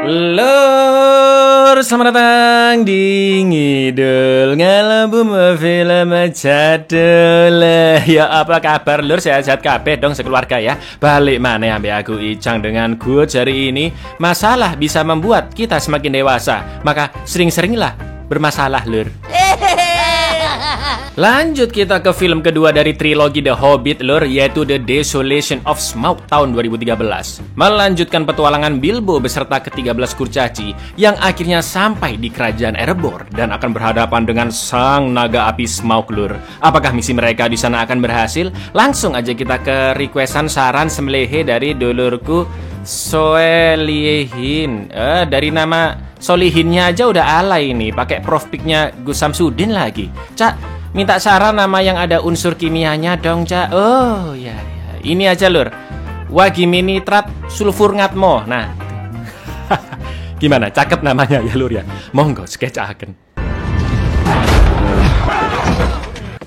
Lur, selamat datang di Ngidul Ngalabum Film Jadul. Ya apa kabar lur, sehat-sehat kabeh dong sekeluarga ya. Balik mana ambe aku Icang dengan good hari ini. Masalah bisa membuat kita semakin dewasa, maka sering-seringlah bermasalah lur. Lanjut kita ke film kedua dari trilogi The Hobbit lur, yaitu The Desolation of Smaug tahun 2013. Melanjutkan petualangan Bilbo beserta ke-13 kurcaci yang akhirnya sampai di kerajaan Erebor dan akan berhadapan dengan sang naga api Smaug lur. Apakah misi mereka di sana akan berhasil? Langsung aja kita ke requestan saran sembelihe dari dulurku Soelihin. Dari nama Solihinnya aja udah alay ini, pakai prof pic-nya Gus Samsudin lagi. Cak, minta saran nama yang ada unsur kimianya dong, Cak. Oh, ya. Ini aja, lur. Wagiminitrat sulfur ngatmo. Nah. Gimana? Cakep namanya ya, lur ya. Monggo sketchaken.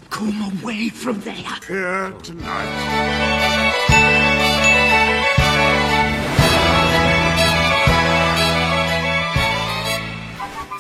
Come away from there. Here tonight.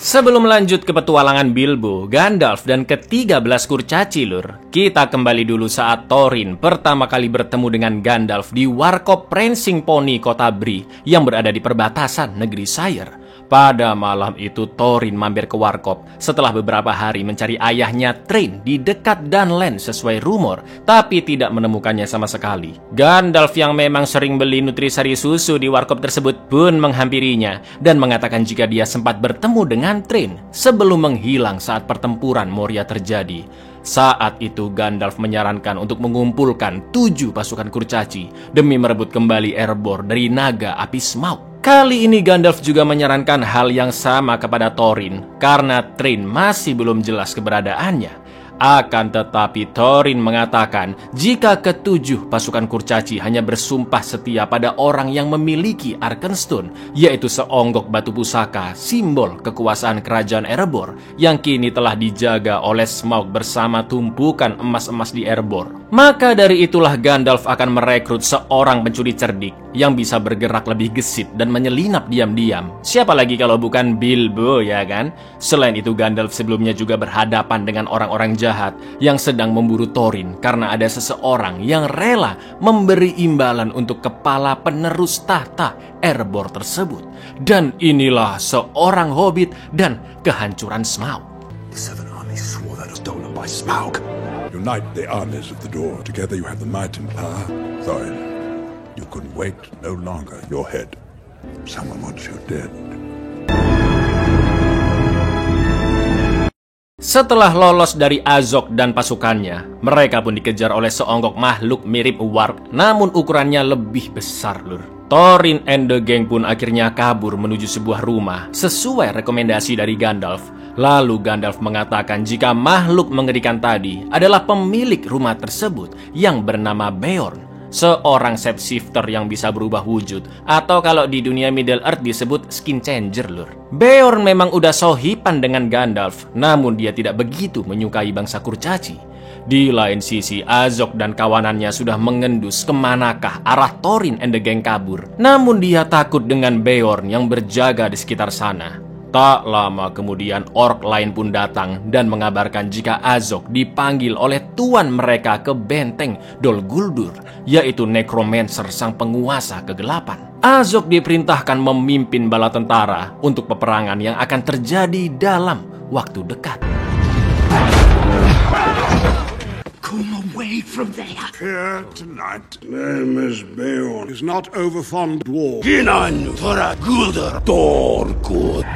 Sebelum lanjut ke petualangan Bilbo, Gandalf, dan ke-13 kurcaci lur, kita kembali dulu saat Thorin pertama kali bertemu dengan Gandalf di Warkop Prancing Pony Kota Bree yang berada di perbatasan negeri Shire. Pada malam itu Thorin mampir ke Warkop setelah beberapa hari mencari ayahnya Thrain di dekat Dunland sesuai rumor, tapi tidak menemukannya sama sekali. Gandalf yang memang sering beli nutrisari susu di Warkop tersebut pun menghampirinya dan mengatakan jika dia sempat bertemu dengan Thrain sebelum menghilang saat pertempuran Moria terjadi. Saat itu Gandalf menyarankan untuk mengumpulkan 7 pasukan kurcaci demi merebut kembali Erebor dari naga api Smaug. Kali ini Gandalf juga menyarankan hal yang sama kepada Thorin karena Thrain masih belum jelas keberadaannya. Akan tetapi Thorin mengatakan jika ke-7 pasukan kurcaci hanya bersumpah setia pada orang yang memiliki Arkenstone, yaitu seonggok batu pusaka, simbol kekuasaan kerajaan Erebor yang kini telah dijaga oleh Smaug bersama tumpukan emas-emas di Erebor. Maka dari itulah Gandalf akan merekrut seorang pencuri cerdik yang bisa bergerak lebih gesit dan menyelinap diam-diam. Siapa lagi kalau bukan Bilbo, ya kan? Selain itu Gandalf sebelumnya juga berhadapan dengan orang-orang jahat yang sedang memburu Thorin karena ada seseorang yang rela memberi imbalan untuk kepala penerus tahta Erebor tersebut. Dan inilah seorang hobbit dan kehancuran Smaug. The Seven Armies swore that was stolen by Smaug. Unite the armies of the door. Together you have the might and power. Thorin, you can wait no longer. Your head. Someone wants you dead. Setelah lolos dari Azog dan pasukannya, mereka pun dikejar oleh seonggok makhluk mirip warg, namun ukurannya lebih besar lur. Thorin and the gang pun akhirnya kabur menuju sebuah rumah sesuai rekomendasi dari Gandalf. Lalu Gandalf mengatakan jika makhluk mengerikan tadi adalah pemilik rumah tersebut yang bernama Beorn, seorang shapeshifter yang bisa berubah wujud, atau kalau di dunia Middle Earth disebut skin changer lur. Beorn memang udah sohipan dengan Gandalf, namun dia tidak begitu menyukai bangsa kurcaci. Di lain sisi, Azog dan kawanannya sudah mengendus kemanakah arah Thorin and the gang kabur. Namun dia takut dengan Beorn yang berjaga di sekitar sana. Tak lama kemudian orc lain pun datang dan mengabarkan jika Azog dipanggil oleh tuan mereka ke benteng Dol Guldur, yaitu Necromancer sang penguasa kegelapan. Azog diperintahkan memimpin bala tentara untuk peperangan yang akan terjadi dalam waktu dekat. Come away from there. Here tonight. Name is Beorn. Is not overfond dwarf. Ginan for a gooder. Dorgood.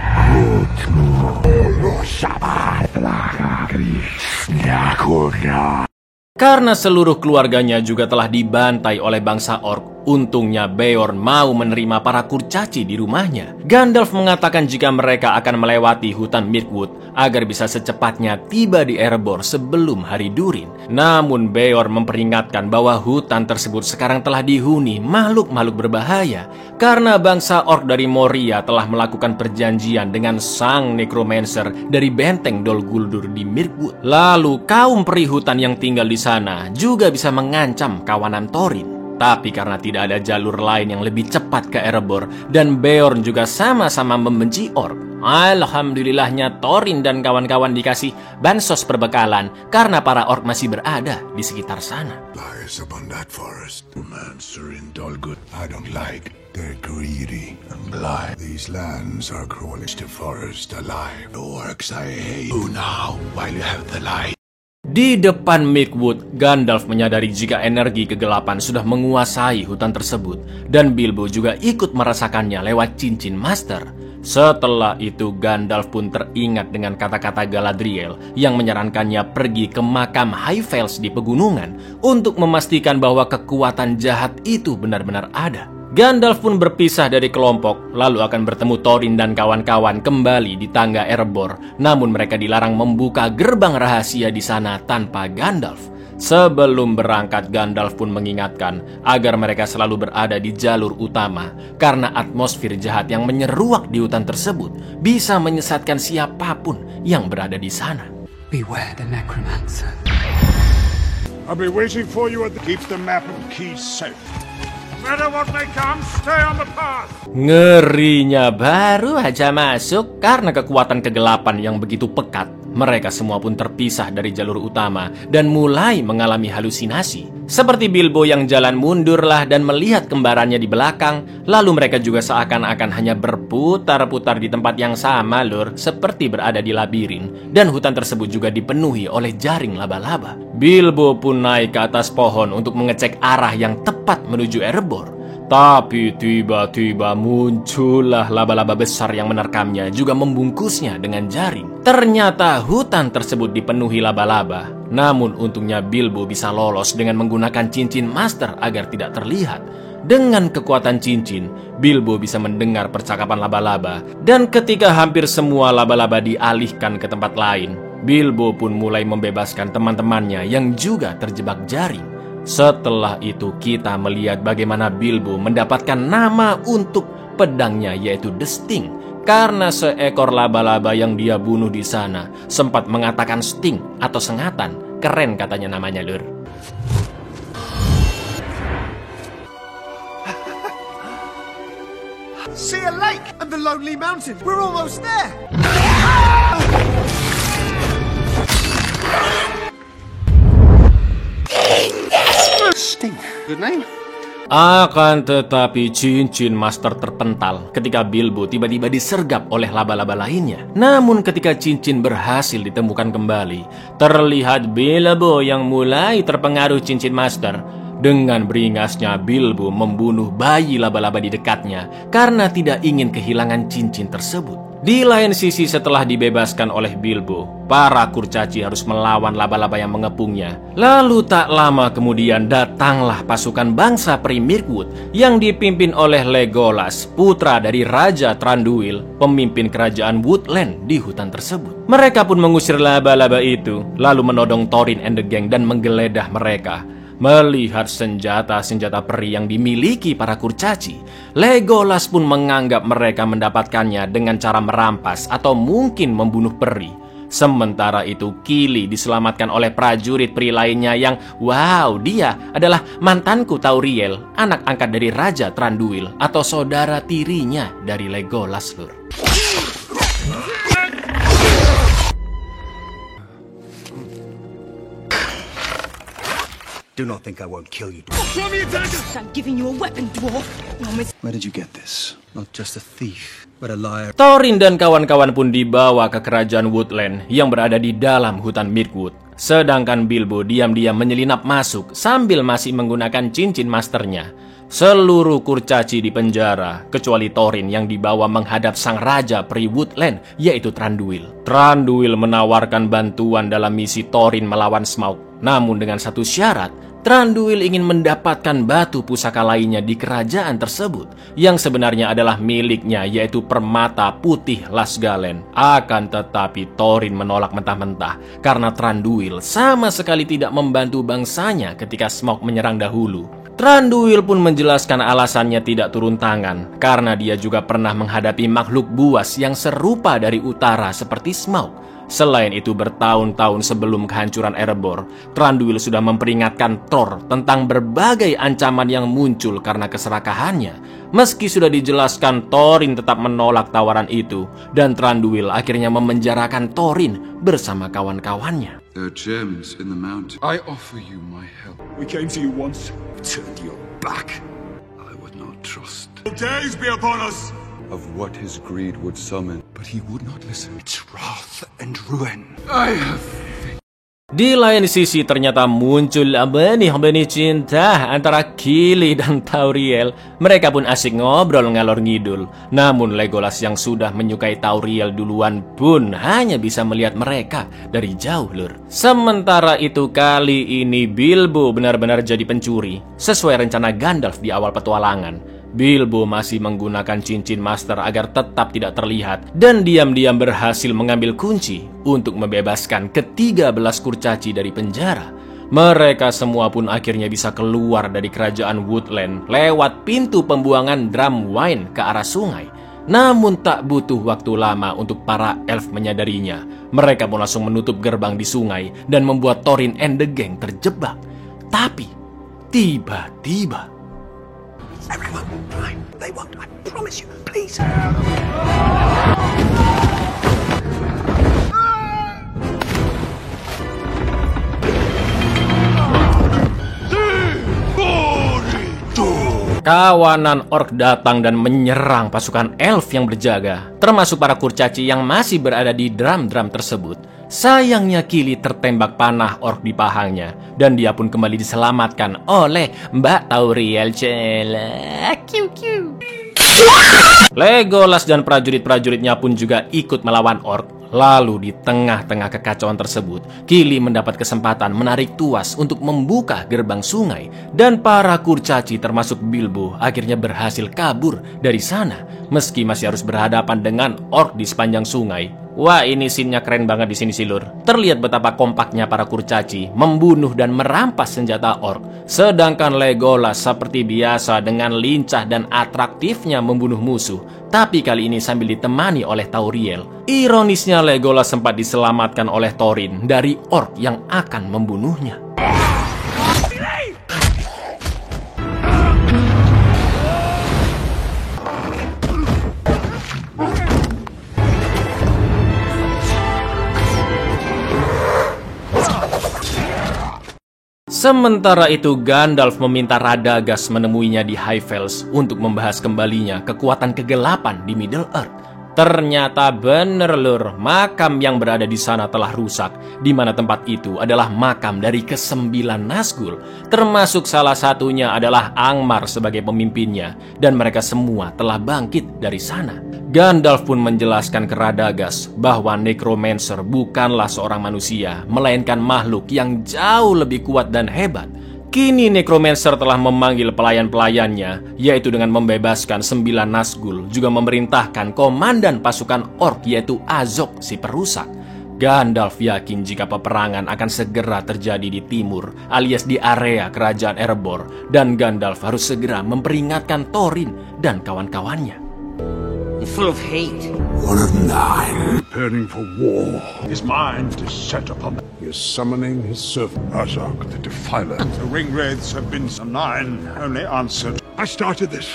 Karena seluruh keluarganya juga telah dibantai oleh bangsa orc, untungnya Beorn mau menerima para kurcaci di rumahnya. Gandalf mengatakan jika mereka akan melewati hutan Mirkwood agar bisa secepatnya tiba di Erebor sebelum hari Durin. Namun Beorn memperingatkan bahwa hutan tersebut sekarang telah dihuni makhluk-makhluk berbahaya karena bangsa orc dari Moria telah melakukan perjanjian dengan sang Necromancer dari benteng Dol Guldur di Mirkwood. Lalu kaum peri hutan yang tinggal di sana juga bisa mengancam kawanan Thorin. Tapi karena tidak ada jalur lain yang lebih cepat ke Erebor, dan Beorn juga sama-sama membenci orc, alhamdulillahnya Thorin dan kawan-kawan dikasih bansos perbekalan karena para orc masih berada di sekitar sana. Lies upon that forest. Romancer in Dolgut. I don't like. They're greedy and blind. These lands are crawling to forest alive. The orcs I hate. Who now, while you have the light? Di depan Mirkwood, Gandalf menyadari jika energi kegelapan sudah menguasai hutan tersebut, dan Bilbo juga ikut merasakannya lewat cincin Master. Setelah itu, Gandalf pun teringat dengan kata-kata Galadriel yang menyarankannya pergi ke makam Highfells di pegunungan untuk memastikan bahwa kekuatan jahat itu benar-benar ada. Gandalf pun berpisah dari kelompok, lalu akan bertemu Thorin dan kawan-kawan kembali di tangga Erebor. Namun mereka dilarang membuka gerbang rahasia di sana tanpa Gandalf. Sebelum berangkat, Gandalf pun mengingatkan agar mereka selalu berada di jalur utama, karena atmosfer jahat yang menyeruak di hutan tersebut bisa menyesatkan siapapun yang berada di sana. Beware the necromancer. I'll be waiting for you at the... Keep the map and keys safe. No matter what may come, stay on the path. Ngerinya, baru aja masuk karena kekuatan kegelapan yang begitu pekat. Mereka semua pun terpisah dari jalur utama dan mulai mengalami halusinasi. Seperti Bilbo yang jalan mundurlah dan melihat kembarannya di belakang. Lalu mereka juga seakan-akan hanya berputar-putar di tempat yang sama, lur, seperti berada di labirin. Dan hutan tersebut juga dipenuhi oleh jaring laba-laba. Bilbo pun naik ke atas pohon untuk mengecek arah yang tepat menuju Erebor. Tapi tiba-tiba muncullah laba-laba besar yang menerkamnya, juga membungkusnya dengan jaring. Ternyata hutan tersebut dipenuhi laba-laba. Namun untungnya Bilbo bisa lolos dengan menggunakan cincin Master agar tidak terlihat. Dengan kekuatan cincin, Bilbo bisa mendengar percakapan laba-laba. Dan ketika hampir semua laba-laba dialihkan ke tempat lain, Bilbo pun mulai membebaskan teman-temannya yang juga terjebak jaring. Setelah itu kita melihat bagaimana Bilbo mendapatkan nama untuk pedangnya, yaitu The Sting, karena seekor laba-laba yang dia bunuh di sana sempat mengatakan sting atau sengatan. Keren katanya namanya, lur. See a lake and the lonely mountain. We're almost there. Sting. Good name. Akan tetapi cincin Master terpental ketika Bilbo tiba-tiba disergap oleh laba-laba lainnya. Namun ketika cincin berhasil ditemukan kembali, terlihat Bilbo yang mulai terpengaruh cincin Master. Dengan beringasnya, Bilbo membunuh bayi laba-laba di dekatnya karena tidak ingin kehilangan cincin tersebut. Di lain sisi, setelah dibebaskan oleh Bilbo, para kurcaci harus melawan laba-laba yang mengepungnya. Lalu tak lama kemudian datanglah pasukan bangsa peri Mirkwood yang dipimpin oleh Legolas, putra dari Raja Thranduil, pemimpin kerajaan Woodland di hutan tersebut. Mereka pun mengusir laba-laba itu, lalu menodong Thorin and the gang dan menggeledah mereka. Melihat senjata-senjata peri yang dimiliki para kurcaci, Legolas pun menganggap mereka mendapatkannya dengan cara merampas atau mungkin membunuh peri. Sementara itu, Kili diselamatkan oleh prajurit peri lainnya yang, wow, dia adalah mantanku Tauriel, anak angkat dari Raja Thranduil atau saudara tirinya dari Legolas, lur. Do not think I won't kill you. Show me a dagger! I'm giving you a weapon, dwarf. Where did you get this? Not just a thief, but a liar. Thorin dan kawan-kawan pun dibawa ke kerajaan Woodland yang berada di dalam hutan Mirkwood. Sedangkan Bilbo diam-diam menyelinap masuk sambil masih menggunakan cincin masternya. Seluruh kurcaci di penjara, kecuali Thorin yang dibawa menghadap sang raja peri Woodland, yaitu Thranduil. Thranduil menawarkan bantuan dalam misi Thorin melawan Smaug. Namun dengan satu syarat, Thranduil ingin mendapatkan batu pusaka lainnya di kerajaan tersebut, yang sebenarnya adalah miliknya, yaitu permata putih Lasgalen. Akan tetapi Thorin menolak mentah-mentah, karena Thranduil sama sekali tidak membantu bangsanya ketika Smaug menyerang dahulu. Thranduil pun menjelaskan alasannya tidak turun tangan, karena dia juga pernah menghadapi makhluk buas yang serupa dari utara seperti Smaug. Selain itu, bertahun-tahun sebelum kehancuran Erebor, Thranduil sudah memperingatkan Thor tentang berbagai ancaman yang muncul karena keserakahannya. Meski sudah dijelaskan, Thorin tetap menolak tawaran itu, dan Thranduil akhirnya memenjarakan Thorin bersama kawan-kawannya. There are gems in the mountain. I offer you my help. We came to you once. Turned your back. I would not trust. Days be upon us! Of what his greed would summon, but he would not listen. It's wrath and ruin. I have faith. Di lain sisi ternyata muncul benih-benih cinta antara Kili dan Tauriel. Mereka pun asik ngobrol ngalor ngidul. Namun Legolas yang sudah menyukai Tauriel duluan pun hanya bisa melihat mereka dari jauh, lur. Sementara itu kali ini Bilbo benar-benar jadi pencuri. Sesuai rencana Gandalf di awal petualangan, Bilbo masih menggunakan cincin master agar tetap tidak terlihat dan diam-diam berhasil mengambil kunci untuk membebaskan ke-13 kurcaci dari penjara. Mereka semua pun akhirnya bisa keluar dari kerajaan Woodland lewat pintu pembuangan Drum Wine ke arah sungai. Namun tak butuh waktu lama untuk para elf menyadarinya. Mereka pun langsung menutup gerbang di sungai dan membuat Thorin and the gang terjebak. Tapi tiba-tiba Everyone, fine. They won't. I promise you. Please. kawanan orc datang dan menyerang pasukan elf yang berjaga, termasuk para kurcaci yang masih berada di drum-drum tersebut. Sayangnya Kili tertembak panah orc di pahanya, dan dia pun kembali diselamatkan oleh Mbak Tauriel Cela. Legolas dan prajurit-prajuritnya pun juga ikut melawan orc. Lalu di tengah-tengah kekacauan tersebut, Kili mendapat kesempatan menarik tuas untuk membuka gerbang sungai, dan para kurcaci termasuk Bilbo akhirnya berhasil kabur dari sana, meski masih harus berhadapan dengan orc di sepanjang sungai. Wah, ini scene-nya keren banget di sini, Lur. Terlihat betapa kompaknya para kurcaci membunuh dan merampas senjata orc, sedangkan Legolas seperti biasa dengan lincah dan atraktifnya membunuh musuh, tapi kali ini sambil ditemani oleh Tauriel. Ironisnya, Legolas sempat diselamatkan oleh Thorin dari orc yang akan membunuhnya. Sementara itu, Gandalf meminta Radagast menemuinya di Highfells untuk membahas kembalinya kekuatan kegelapan di Middle-earth. Ternyata bener, Lur, makam yang berada di sana telah rusak, di mana tempat itu adalah makam dari ke-9 Nazgul, termasuk salah satunya adalah Angmar sebagai pemimpinnya, dan mereka semua telah bangkit dari sana. Gandalf pun menjelaskan ke Radagast bahwa Necromancer bukanlah seorang manusia, melainkan makhluk yang jauh lebih kuat dan hebat. Kini Necromancer telah memanggil pelayan-pelayannya, yaitu dengan membebaskan 9 Nazgul, juga memerintahkan komandan pasukan orc yaitu Azog si perusak. Gandalf yakin jika peperangan akan segera terjadi di timur, alias di area kerajaan Erebor, dan Gandalf harus segera memperingatkan Thorin dan kawan-kawannya. Full of hate. One of 9, preparing for war. His mind is set upon it. He is summoning his servant, Azog the Defiler. The ring wraiths have been 9, only answered. I started this.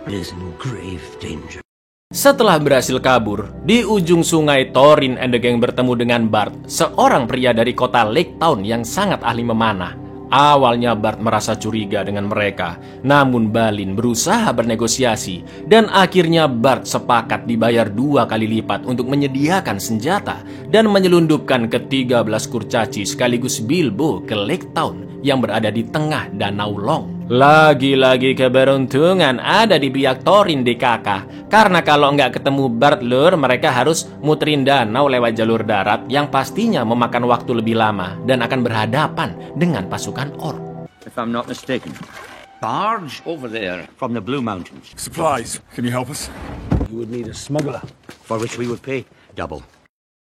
He is in grave danger. Setelah berhasil kabur, di ujung sungai Thorin and the gang bertemu dengan Bart, seorang pria dari kota Lake Town yang sangat ahli memanah. Awalnya Bart merasa curiga dengan mereka, namun Balin berusaha bernegosiasi, dan akhirnya Bart sepakat dibayar 2 kali lipat untuk menyediakan senjata dan menyelundupkan ke-13 kurcaci sekaligus Bilbo ke Lake Town yang berada di tengah Danau Long. Lagi-lagi keberuntungan ada di pihak Thorin DKK, karena kalau nggak ketemu Bart, Lur, mereka harus muterin danau lewat jalur darat yang pastinya memakan waktu lebih lama dan akan berhadapan dengan pasukan orc. If I'm not mistaken, barge over there from the Blue Mountains. Supplies. Can you help us? You would need a smuggler. For which we would pay double.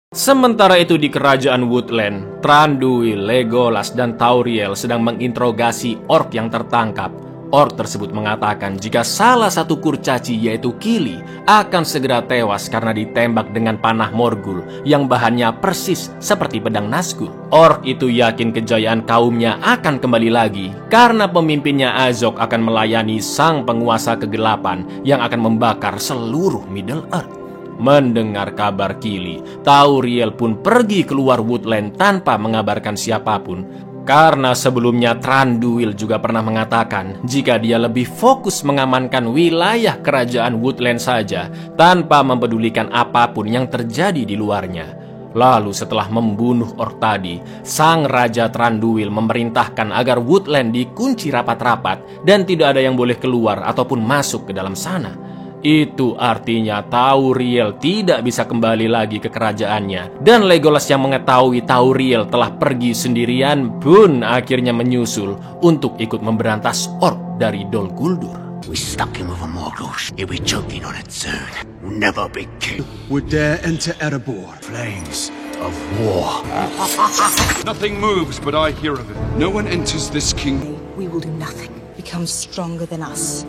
Sementara itu di kerajaan Woodland, Thranduil, Legolas, dan Tauriel sedang menginterogasi orc yang tertangkap. Orc tersebut mengatakan jika salah satu kurcaci yaitu Kili akan segera tewas karena ditembak dengan panah Morgul yang bahannya persis seperti pedang Nazgul. Orc itu yakin kejayaan kaumnya akan kembali lagi karena pemimpinnya Azog akan melayani sang penguasa kegelapan yang akan membakar seluruh Middle Earth. Mendengar kabar Kili, Tauriel pun pergi keluar Woodland tanpa mengabarkan siapapun. Karena sebelumnya Thranduil juga pernah mengatakan jika dia lebih fokus mengamankan wilayah kerajaan Woodland saja tanpa mempedulikan apapun yang terjadi di luarnya. Lalu setelah membunuh orc tadi, sang Raja Thranduil memerintahkan agar Woodland dikunci rapat-rapat dan tidak ada yang boleh keluar ataupun masuk ke dalam sana. Itu artinya Tauriel tidak bisa kembali lagi ke kerajaannya. Dan Legolas yang mengetahui Tauriel telah pergi sendirian pun akhirnya menyusul untuk ikut memberantas orc dari Dol Guldur. We stuck him with a Morgul. He'll be choking on it soon. We'll never be king. Would dare enter Erebor. Flames of war. Nothing moves but I hear of it. No one enters this kingdom. We will do nothing. Become stronger than us.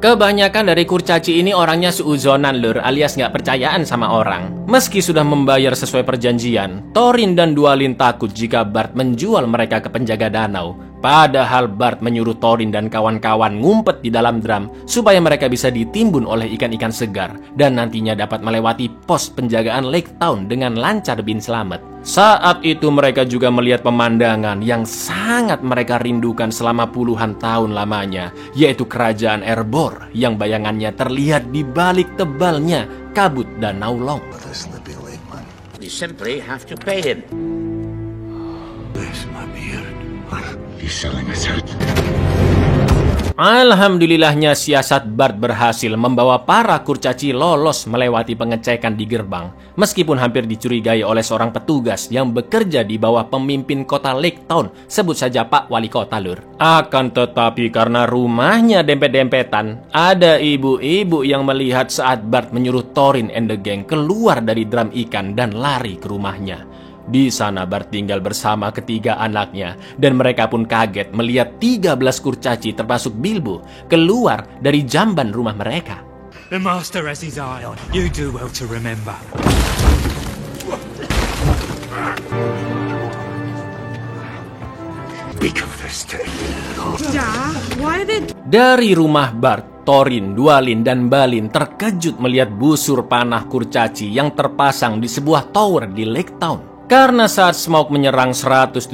Kebanyakan dari kurcaci ini orangnya suuzonan lur, alias nggak percayaan sama orang. Meski sudah membayar sesuai perjanjian, Thorin dan Dwalin takut jika Bard menjual mereka ke penjaga danau. Padahal Bard menyuruh Thorin dan kawan-kawan ngumpet di dalam drum supaya mereka bisa ditimbun oleh ikan-ikan segar dan nantinya dapat melewati pos penjagaan Lake Town dengan lancar bin selamat. Saat itu mereka juga melihat pemandangan yang sangat mereka rindukan selama puluhan tahun lamanya, yaitu kerajaan Erebor yang bayangannya terlihat di balik tebalnya kabut Danau Long. We simply have to pay him. There's my beard. He's selling us out. Alhamdulillahnya siasat Bard berhasil membawa para kurcaci lolos melewati pengecekan di gerbang. Meskipun hampir dicurigai oleh seorang petugas yang bekerja di bawah pemimpin kota Lake Town, sebut saja Pak Wali Kota lur. Akan tetapi karena rumahnya dempet-dempetan, ada ibu-ibu yang melihat saat Bard menyuruh Thorin and the gang keluar dari drum ikan dan lari ke rumahnya. Di sana Bard tinggal bersama ketiga anaknya dan mereka pun kaget melihat 13 kurcaci termasuk Bilbo keluar dari jamban rumah mereka. The master has his eye on. You do well to remember. Dari rumah Bard, Thorin, Dwalin, dan Balin terkejut melihat busur panah kurcaci yang terpasang di sebuah tower di Lake Town. Karena saat Smaug menyerang 171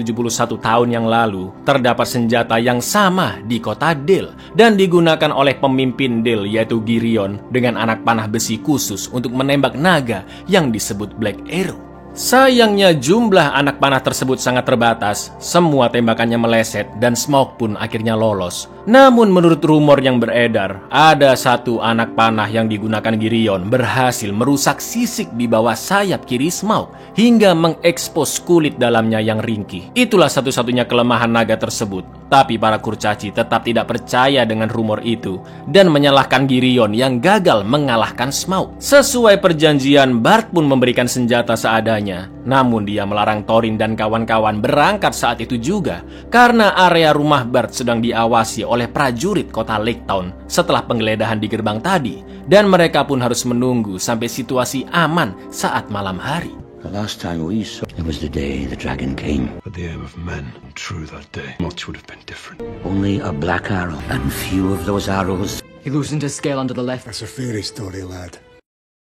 tahun yang lalu, terdapat senjata yang sama di kota Dale dan digunakan oleh pemimpin Dale yaitu Girion dengan anak panah besi khusus untuk menembak naga yang disebut Black Arrow. Sayangnya jumlah anak panah tersebut sangat terbatas, semua tembakannya meleset dan Smaug pun akhirnya lolos. Namun menurut rumor yang beredar, ada satu anak panah yang digunakan Girion berhasil merusak sisik di bawah sayap kiri Smaug hingga mengekspos kulit dalamnya yang ringkih. Itulah satu-satunya kelemahan naga tersebut. Tapi para kurcaci tetap tidak percaya dengan rumor itu dan menyalahkan Girion yang gagal mengalahkan Smaug. Sesuai perjanjian, Bard pun memberikan senjata seadanya. Namun dia melarang Thorin dan kawan-kawan berangkat saat itu juga karena area rumah Bard sedang diawasi oleh prajurit kota Lake Town setelah penggeledahan di gerbang tadi dan mereka pun harus menunggu sampai situasi aman saat malam hari. The last time we saw, it was the day the dragon came. But the aim of men, true that day, much would have been different. Only a black arrow, and few of those arrows. He loosened his scale under the left. That's a fairy story, lad.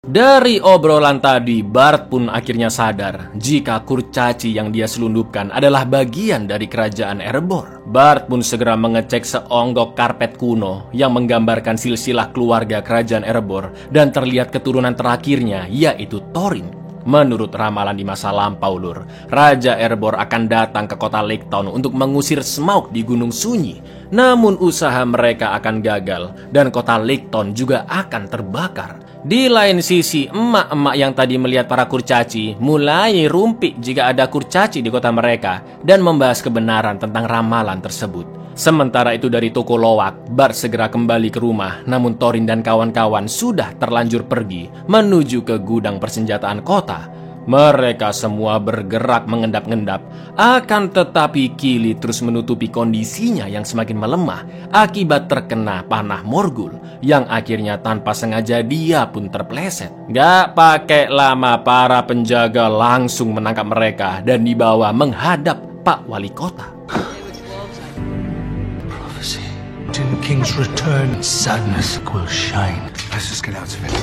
Dari obrolan tadi, Bard pun akhirnya sadar jika kurcaci yang dia selundupkan adalah bagian dari kerajaan Erebor. Bard pun segera mengecek seonggok karpet kuno yang menggambarkan silsilah keluarga kerajaan Erebor dan terlihat keturunan terakhirnya yaitu Thorin. Menurut ramalan di masa lampau lur, Raja Erebor akan datang ke kota Lake Town untuk mengusir Smaug di Gunung Sunyi. Namun usaha mereka akan gagal dan kota Lake Town juga akan terbakar. Di lain sisi, emak-emak yang tadi melihat para kurcaci mulai rumpik jika ada kurcaci di kota mereka dan membahas kebenaran tentang ramalan tersebut. Sementara itu dari toko loak, Bard segera kembali ke rumah, namun Thorin dan kawan-kawan sudah terlanjur pergi menuju ke gudang persenjataan kota. Mereka semua bergerak mengendap-endap, akan tetapi Kili terus menutupi kondisinya yang semakin melemah akibat terkena panah Morgul, yang akhirnya tanpa sengaja dia pun terpleset. Gak pakai lama para penjaga langsung menangkap mereka dan dibawa menghadap Pak Wali Kota. Prophecy. In the king's return, sadness will shine. Let's just get out of it.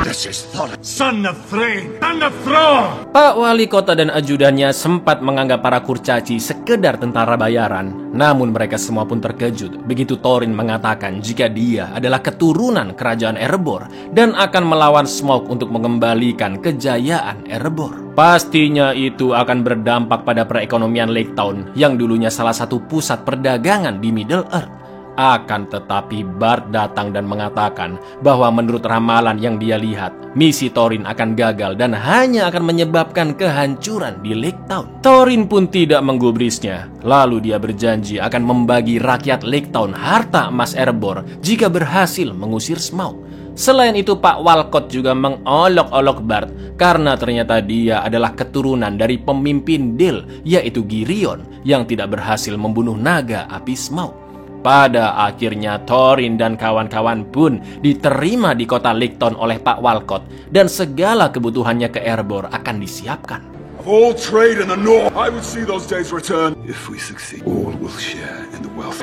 This is Thorin, Son of Thrain, son of Thor! Pak Wali Kota dan ajudannya sempat menganggap para kurcaci sekedar tentara bayaran. Namun mereka semua pun terkejut begitu Thorin mengatakan jika dia adalah keturunan kerajaan Erebor dan akan melawan Smaug untuk mengembalikan kejayaan Erebor. Pastinya itu akan berdampak pada perekonomian Lake Town yang dulunya salah satu pusat perdagangan di Middle Earth. Akan tetapi Bard datang dan mengatakan bahwa menurut ramalan yang dia lihat, misi Thorin akan gagal dan hanya akan menyebabkan kehancuran di Lake Town. Thorin pun tidak menggubrisnya. Lalu dia berjanji akan membagi rakyat Lake Town harta emas Erebor jika berhasil mengusir Smaug. Selain itu Pak Walcott juga mengolok-olok Bard karena ternyata dia adalah keturunan dari pemimpin Dale, yaitu Girion, yang tidak berhasil membunuh naga api Smaug. Pada akhirnya Thorin dan kawan-kawan pun diterima di kota Lake Town oleh Pak Walcott dan segala kebutuhannya ke Erebor akan disiapkan. Of all trade in the north, I would see those days return. If we succeed, all will share in the wealth.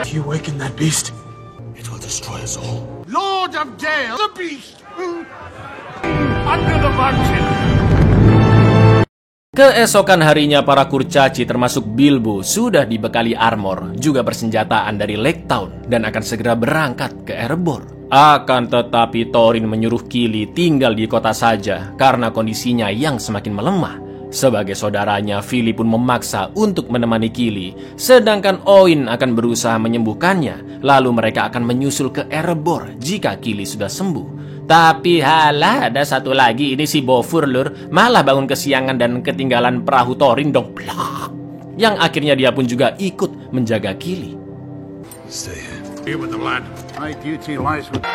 If you awaken that beast, it will destroy us all. Lord of Dale, the beast! Under the mountain! Keesokan harinya para kurcaci termasuk Bilbo sudah dibekali armor, juga persenjataan dari Lake Town dan akan segera berangkat ke Erebor. Akan tetapi Thorin menyuruh Kili tinggal di kota saja karena kondisinya yang semakin melemah. Sebagai saudaranya, Fili pun memaksa untuk menemani Kili, sedangkan Oin akan berusaha menyembuhkannya. Lalu mereka akan menyusul ke Erebor jika Kili sudah sembuh. Tapi halah, ada satu lagi, ini si Bofur lur, malah bangun kesiangan dan ketinggalan perahu Thorin dong. Plak. Yang akhirnya dia pun juga ikut menjaga Kili. Stay here. Here with the lad. My duty lies with...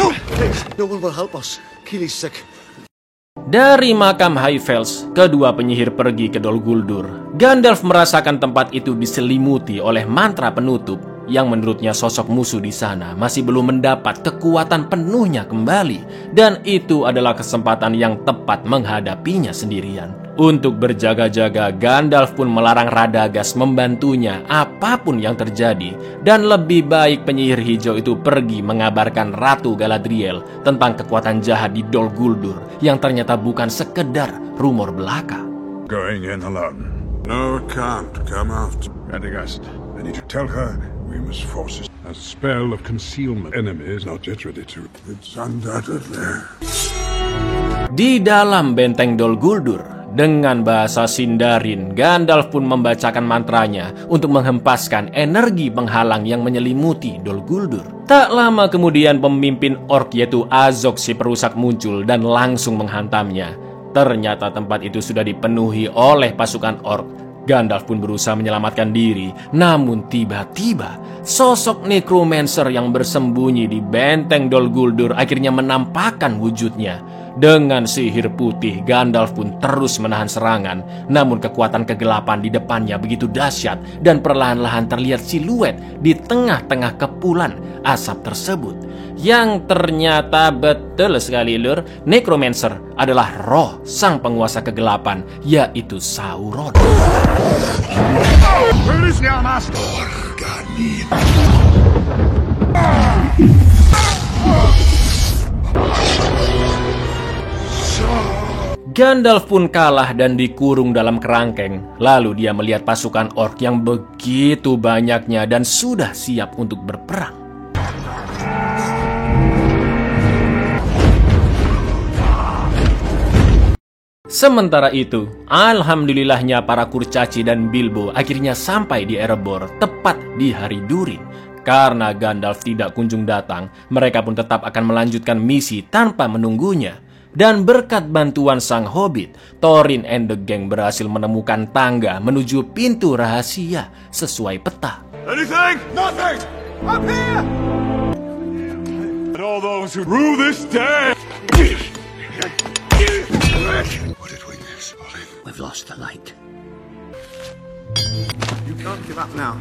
no, please, no one will help us. Kili's sick. Dari makam Highfells, kedua penyihir pergi ke Dol Guldur. Gandalf merasakan tempat itu diselimuti oleh mantra penutup yang menurutnya sosok musuh di sana masih belum mendapat kekuatan penuhnya kembali, dan itu adalah kesempatan yang tepat menghadapinya sendirian. Untuk berjaga-jaga, Gandalf pun melarang Radagast membantunya apapun yang terjadi, dan lebih baik penyihir hijau itu pergi mengabarkan Ratu Galadriel tentang kekuatan jahat di Dol Guldur yang ternyata bukan sekedar rumor belaka. Going in alone. No, can't come after Radagast. I need to tell her we must force it. A spell of concealment. Enemy is not yet ready to. It's undoubtedly. Di dalam benteng Dol Guldur, dengan bahasa Sindarin, Gandalf pun membacakan mantranya untuk menghempaskan energi penghalang yang menyelimuti Dol Guldur. Tak lama kemudian pemimpin orc yaitu Azog si perusak muncul dan langsung menghantamnya. Ternyata tempat itu sudah dipenuhi oleh pasukan orc. Gandalf pun berusaha menyelamatkan diri, namun tiba-tiba sosok necromancer yang bersembunyi di benteng Dol Guldur akhirnya menampakkan wujudnya. Dengan sihir putih, Gandalf pun terus menahan serangan, namun kekuatan kegelapan di depannya begitu dahsyat dan perlahan-lahan terlihat siluet di tengah-tengah kepulan asap tersebut. Yang ternyata betul sekali lur, necromancer adalah roh sang penguasa kegelapan, yaitu Sauron. Gandalf pun kalah dan dikurung dalam kerangkeng. Lalu dia melihat pasukan orc yang begitu banyaknya dan sudah siap untuk berperang. Sementara itu, alhamdulillahnya para kurcaci dan Bilbo akhirnya sampai di Erebor tepat di hari Durin. Karena Gandalf tidak kunjung datang, mereka pun tetap akan melanjutkan misi tanpa menunggunya. Dan berkat bantuan sang hobbit, Thorin and the gang berhasil menemukan tangga menuju pintu rahasia sesuai peta. Anything? Nothing! Up here! all those who rule this day. What did we miss, Ollie? We've lost the light. You can't give up now.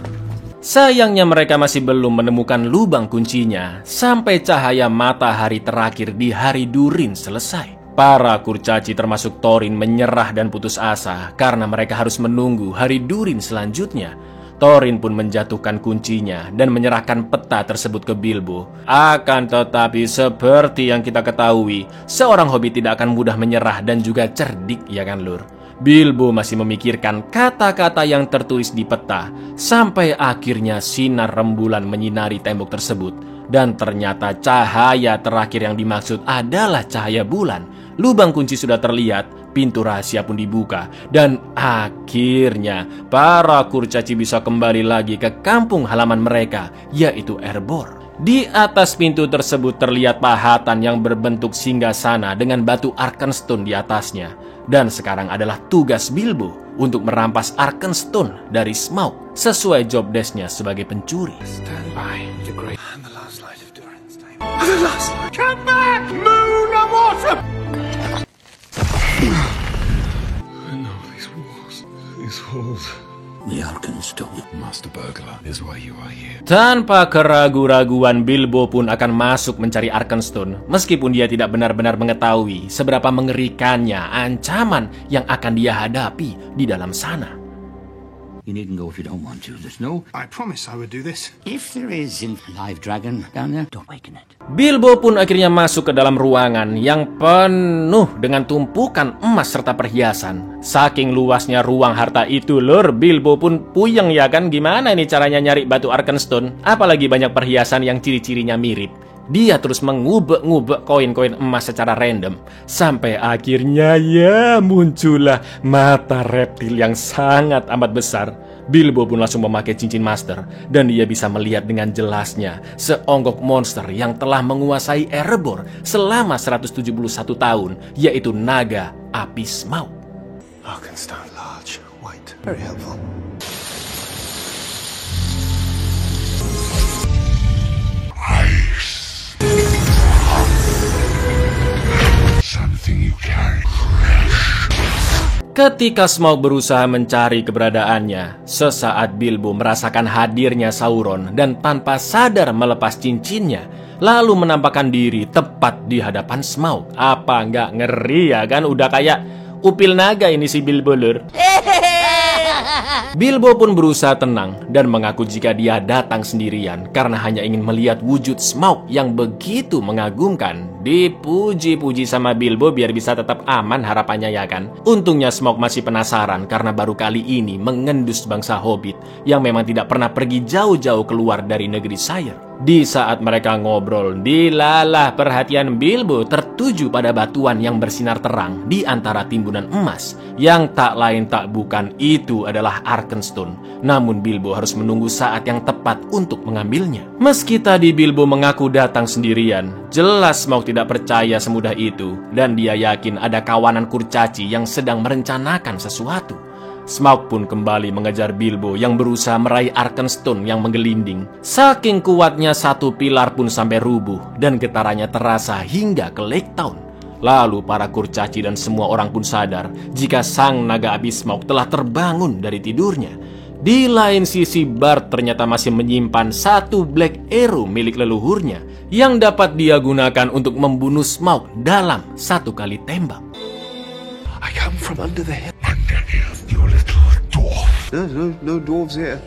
Sayangnya mereka masih belum menemukan lubang kuncinya sampai cahaya matahari terakhir di hari Durin selesai. Para kurcaci termasuk Thorin menyerah dan putus asa karena mereka harus menunggu hari Durin selanjutnya. Thorin pun menjatuhkan kuncinya dan menyerahkan peta tersebut ke Bilbo. Akan tetapi seperti yang kita ketahui, seorang hobbit tidak akan mudah menyerah dan juga cerdik, ya kan Lur? Bilbo masih memikirkan kata-kata yang tertulis di peta sampai akhirnya sinar rembulan menyinari tembok tersebut. Dan ternyata cahaya terakhir yang dimaksud adalah cahaya bulan. Lubang kunci sudah terlihat, pintu rahasia pun dibuka, dan akhirnya para kurcaci bisa kembali lagi ke kampung halaman mereka, yaitu Erebor. Di atas pintu tersebut terlihat pahatan yang berbentuk singgasana dengan batu Arkenstone di atasnya. Dan sekarang adalah tugas Bilbo untuk merampas Arkenstone dari Smaug sesuai job desk-nya sebagai pencuri. Stand by the great and the last light of Durin's time. The last light. Come back, moon of autumn. I know these walls. These walls. The Arkenstone. Master Burglar is why you are here. Tanpa keraguan-raguan, Bilbo pun akan masuk mencari Arkenstone, meskipun dia tidak benar-benar mengetahui seberapa mengerikannya ancaman yang akan dia hadapi di dalam sana. You needn't go if you don't want to. There's no... I promise I would do this. If there is a live dragon down there, don't waken it. Bilbo pun akhirnya masuk ke dalam ruangan yang penuh dengan tumpukan emas serta perhiasan. Saking luasnya ruang harta itu, Lur, Bilbo pun puyeng ya kan, gimana ini caranya nyari batu Arkenstone, apalagi banyak perhiasan yang ciri-cirinya mirip. Dia terus mengubek-ngubek koin-koin emas secara random. Sampai akhirnya ya muncullah mata reptil yang sangat amat besar. Bilbo pun langsung memakai cincin master. Dan dia bisa melihat dengan jelasnya seonggok monster yang telah menguasai Erebor selama 171 tahun. Yaitu naga api Smaug. Arkenstone, large, white, very helpful. Something you carry. Ketika Smaug berusaha mencari keberadaannya, sesaat Bilbo merasakan hadirnya Sauron dan tanpa sadar melepas cincinnya, lalu menampakkan diri tepat di hadapan Smaug. Apa nggak ngeri ya kan? Udah kayak upil naga ini si Bilbo, Lur. Bilbo pun berusaha tenang dan mengaku jika dia datang sendirian karena hanya ingin melihat wujud Smaug yang begitu mengagumkan. Dipuji-puji sama Bilbo biar bisa tetap aman harapannya ya kan. Untungnya Smaug masih penasaran karena baru kali ini mengendus bangsa Hobbit yang memang tidak pernah pergi jauh-jauh keluar dari negeri Shire. Di saat mereka ngobrol, dilalah perhatian Bilbo tertuju pada batuan yang bersinar terang di antara timbunan emas. Yang tak lain tak bukan itu adalah Arkenstone. Namun Bilbo harus menunggu saat yang tepat untuk mengambilnya. Meski tadi Bilbo mengaku datang sendirian, jelas Smaug tidak percaya semudah itu. Dan dia yakin ada kawanan kurcaci yang sedang merencanakan sesuatu. Smaug pun kembali mengejar Bilbo yang berusaha meraih Arkenstone yang menggelinding. Saking kuatnya satu pilar pun sampai rubuh dan getarannya terasa hingga ke Lake Town. Lalu para kurcaci dan semua orang pun sadar jika sang naga api Smaug telah terbangun dari tidurnya. Di lain sisi, Bard ternyata masih menyimpan satu Black Arrow milik leluhurnya yang dapat dia gunakan untuk membunuh Smaug dalam satu kali tembak. I come from under the hill. Underneath, you little dwarf. No dwarves here.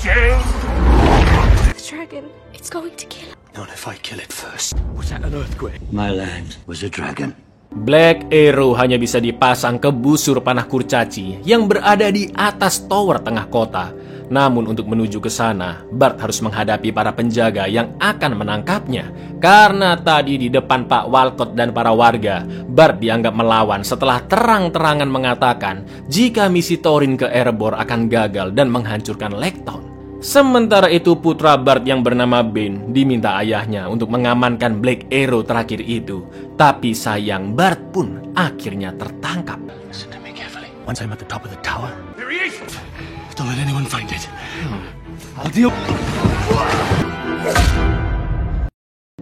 The dragon, it's going to kill him. Not if I kill it first. Was that an earthquake? My land was a dragon. Black Arrow hanya bisa dipasang ke busur panah kurcaci yang berada di atas tower tengah kota. Namun untuk menuju ke sana, Bard harus menghadapi para penjaga yang akan menangkapnya. Karena tadi di depan Pak Walcott dan para warga, Bard dianggap melawan setelah terang-terangan mengatakan jika misi Thorin ke Erebor akan gagal dan menghancurkan Lake Town. Sementara itu putra Bard yang bernama Bane diminta ayahnya untuk mengamankan Black Arrow terakhir itu. Tapi sayang, Bard pun akhirnya tertangkap. Listen to me carefully. Once I'm at the top of the tower, there he is! Don't let anyone find it. I'll deal.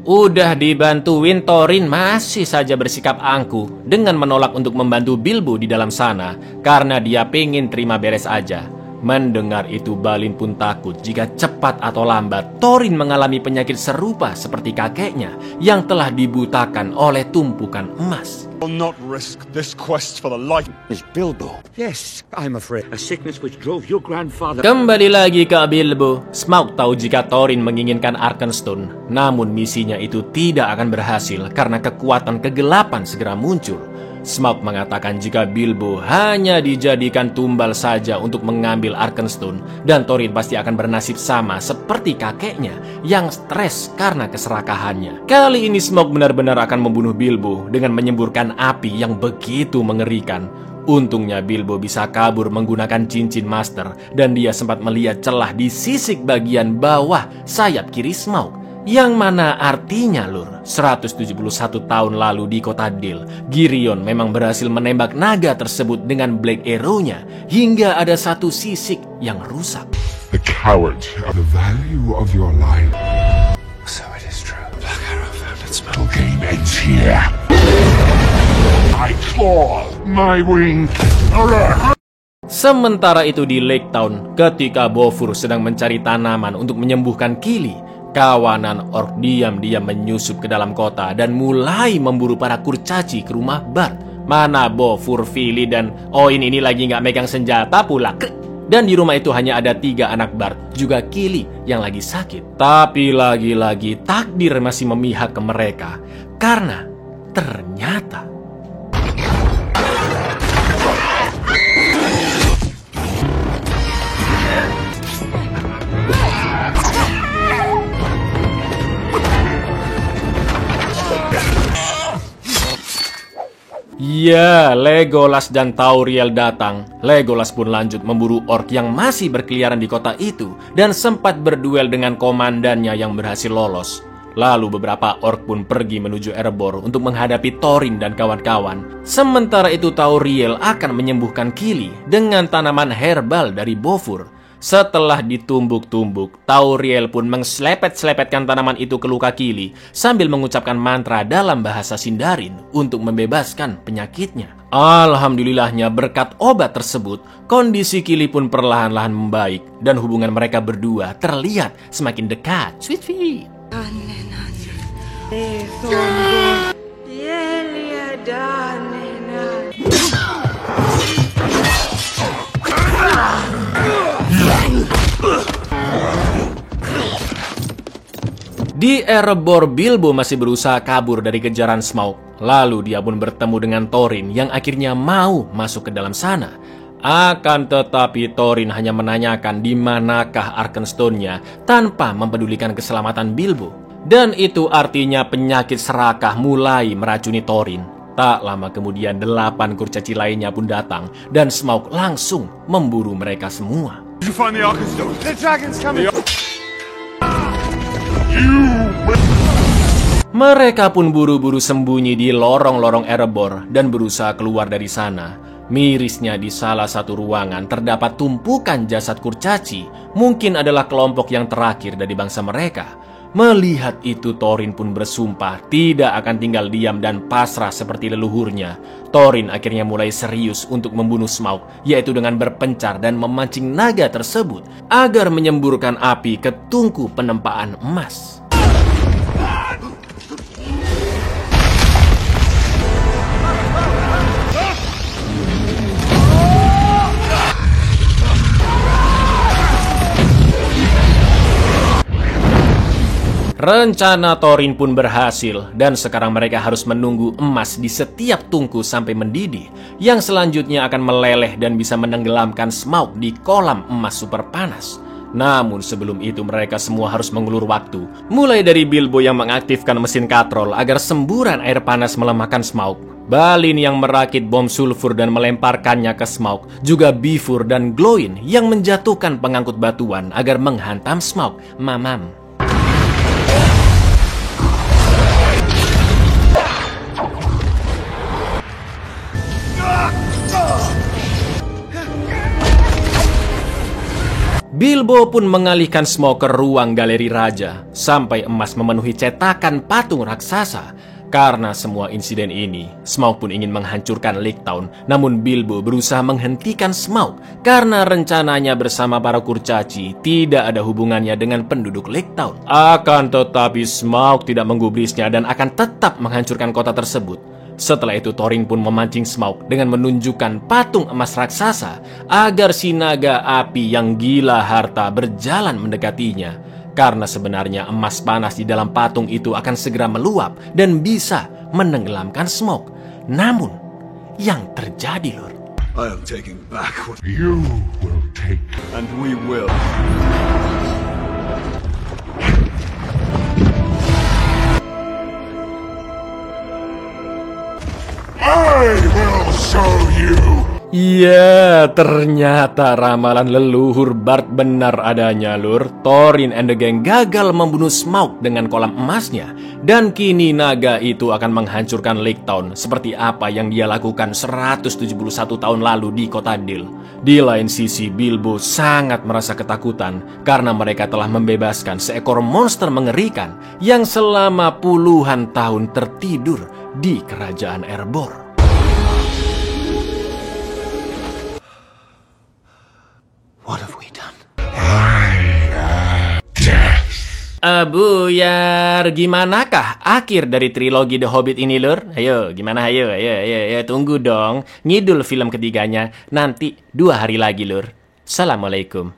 Udah dibantuin, Thorin masih saja bersikap angkuh dengan menolak untuk membantu Bilbo di dalam sana karena dia pengen terima beres aja. Mendengar itu, Balin pun takut jika cepat atau lambat Thorin mengalami penyakit serupa seperti kakeknya yang telah dibutakan oleh tumpukan emas. I'll not risk this quest for the life. Is Bilbo? Yes, I'm afraid. A sickness which drove your grandfather... Kembali lagi ke Bilbo. Smaug tahu jika Thorin menginginkan Arkenstone, namun misinya itu tidak akan berhasil karena kekuatan kegelapan segera muncul. Smaug mengatakan jika Bilbo hanya dijadikan tumbal saja untuk mengambil Arkenstone, dan Thorin pasti akan bernasib sama seperti kakeknya yang stres karena keserakahannya. Kali ini Smaug benar-benar akan membunuh Bilbo dengan menyemburkan api yang begitu mengerikan. Untungnya Bilbo bisa kabur menggunakan cincin master, dan dia sempat melihat celah di sisik bagian bawah sayap kiri Smaug. Yang mana artinya, Lur, 171 tahun lalu di kota Dil, Girion memang berhasil menembak naga tersebut dengan Black Arrow-nya hingga ada satu sisik yang rusak. The cowards are the value of your life. So it is true. Black Arrow found its The game ends here. I claw my wing. Sementara itu di Lake Town, ketika Bofur sedang mencari tanaman untuk menyembuhkan Kili, kawanan orc diam-diam menyusup ke dalam kota dan mulai memburu para kurcaci ke rumah Bard. Mana Bofur, Fili, dan Oin ini lagi nggak megang senjata pula. Dan di rumah itu hanya ada 3 anak Bard, juga Kili yang lagi sakit. Tapi lagi-lagi takdir masih memihak ke mereka, karena ternyata ya, Legolas dan Tauriel datang. Legolas pun lanjut memburu orc yang masih berkeliaran di kota itu dan sempat berduel dengan komandannya yang berhasil lolos. Lalu beberapa orc pun pergi menuju Erebor untuk menghadapi Thorin dan kawan-kawan. Sementara itu Tauriel akan menyembuhkan Kili dengan tanaman herbal dari Bofur. Setelah ditumbuk-tumbuk, Tauriel pun mengselepet-selepetkan tanaman itu ke luka Kili sambil mengucapkan mantra dalam bahasa Sindarin untuk membebaskan penyakitnya. Alhamdulillahnya berkat obat tersebut, kondisi Kili pun perlahan-lahan membaik dan hubungan mereka berdua terlihat semakin dekat. Sweet feet. Di Erebor, Bilbo masih berusaha kabur dari kejaran Smaug. Lalu dia pun bertemu dengan Thorin yang akhirnya mau masuk ke dalam sana. Akan tetapi Thorin hanya menanyakan di manakah Arkenstone-nya tanpa mempedulikan keselamatan Bilbo. Dan itu artinya penyakit serakah mulai meracuni Thorin. Tak lama kemudian 8 kurcaci lainnya pun datang dan Smaug langsung memburu mereka semua. Did you find the Arkenstone? The dragon's coming. Mereka pun buru-buru sembunyi di lorong-lorong Erebor dan berusaha keluar dari sana. Mirisnya di salah satu ruangan terdapat tumpukan jasad kurcaci. Mungkin adalah kelompok yang terakhir dari bangsa mereka. Melihat itu Thorin pun bersumpah tidak akan tinggal diam dan pasrah seperti leluhurnya. Thorin akhirnya mulai serius untuk membunuh Smaug, yaitu dengan berpencar dan memancing naga tersebut agar menyemburkan api ke tungku penempaan emas. Rencana Thorin pun berhasil dan sekarang mereka harus menunggu emas di setiap tungku sampai mendidih yang selanjutnya akan meleleh dan bisa menenggelamkan Smaug di kolam emas super panas. Namun sebelum itu mereka semua harus mengulur waktu. Mulai dari Bilbo yang mengaktifkan mesin katrol agar semburan air panas melemahkan Smaug, Balin yang merakit bom sulfur dan melemparkannya ke Smaug, juga Bifur dan Glóin yang menjatuhkan pengangkut batuan agar menghantam Smaug. Mamam. Bilbo pun mengalihkan Smaug ke ruang galeri raja sampai emas memenuhi cetakan patung raksasa. Karena semua insiden ini, Smaug pun ingin menghancurkan Lake Town. Namun Bilbo berusaha menghentikan Smaug karena rencananya bersama para kurcaci tidak ada hubungannya dengan penduduk Lake Town. Akan tetapi Smaug tidak menggubrisnya dan akan tetap menghancurkan kota tersebut. Setelah itu Thorin pun memancing Smaug dengan menunjukkan patung emas raksasa agar si naga api yang gila harta berjalan mendekatinya. Karena sebenarnya emas panas di dalam patung itu akan segera meluap dan bisa menenggelamkan Smaug. Namun, yang terjadi, Lur, I am taking back what you will take. And we will. I will show you. Ya, ternyata ramalan leluhur Bart benar adanya, Lur. Thorin and the gang gagal membunuh Smaug dengan kolam emasnya. Dan kini naga itu akan menghancurkan Lake Town seperti apa yang dia lakukan 171 tahun lalu di kota Dil. Di lain sisi, Bilbo sangat merasa ketakutan karena mereka telah membebaskan seekor monster mengerikan yang selama puluhan tahun tertidur di kerajaan Erebor. What have we done? Buyar, gimanakah akhir dari trilogi The Hobbit ini, Lur? Ayo, gimana? Ayo, tunggu dong. Ngidul film ketiganya nanti 2 hari lagi, Lur. Assalamualaikum.